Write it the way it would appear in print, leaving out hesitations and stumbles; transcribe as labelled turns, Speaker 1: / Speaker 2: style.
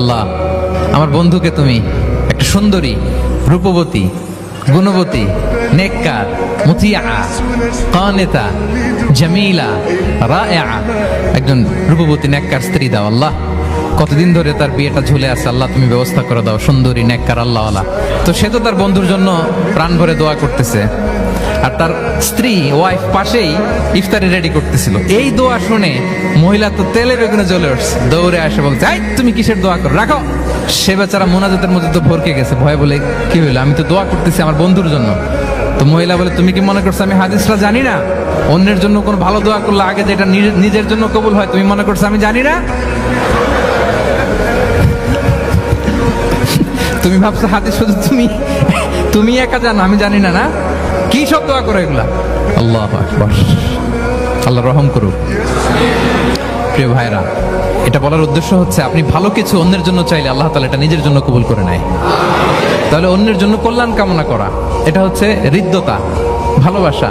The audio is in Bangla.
Speaker 1: আল্লাহ, আমার বন্ধুকে তুমি একটা সুন্দরী, রূপবতী, গুণবতী, নেককার, মুতিয়া, কানেতা, জামিলা, রায়েআ, একজন রূপবতী নেককার স্ত্রী দাও আল্লাহ। কতদিন ধরে তার বিয়েটা ঝুলে আছে, আল্লাহ তুমি ব্যবস্থা করে দাও, সুন্দরী, নেককার, আল্লাহওয়ালা। তো সে তো তার বন্ধুর জন্য প্রাণ ভরে দোয়া করতেছে, আর তার স্ত্রী ওয়াইফ পাশেই ইফতারি রেডি করতেছিল। এই দোয়া শুনে মহিলা তো তেলে বেগুনে জ্বলে উঠছে, দৌড়ে আসে বলছে, এই তুমি কিসের দোয়া করো, রাখো। সে বেচারা মোনাজাতের মধ্যে তো ভরকে গেছে, ভয় বলে, কি হইলো, আমি তো দোয়া করতেছি আমার বন্ধুর জন্য। তো মহিলা বলে, তুমি কি মনে করছো আমি হাদিসটা জানি না? অন্যের জন্য কোনো ভালো দোয়া করলে আগে যেটা নিজের জন্য কবুল হয়, তুমি মনে করছো আমি জানি না? তুমি ভাবছো হাদিস শুধু তুমি একা জানো, আমি জানি না? না, কি সব দোয়া করো এগুলা? আল্লাহু আকবার, আল্লাহ রহম করুক। প্রিয় ভাইরা, এটা বলার উদ্দেশ্য হচ্ছে আপনি ভালো কিছু অন্যের জন্য চাইলে আল্লাহ তাআলা এটা নিজের জন্য কবুল করে নেয়। তাহলে অন্যের জন্য কল্যাণ কামনা করা, এটা হচ্ছে হৃদ্যতা, ভালোবাসা।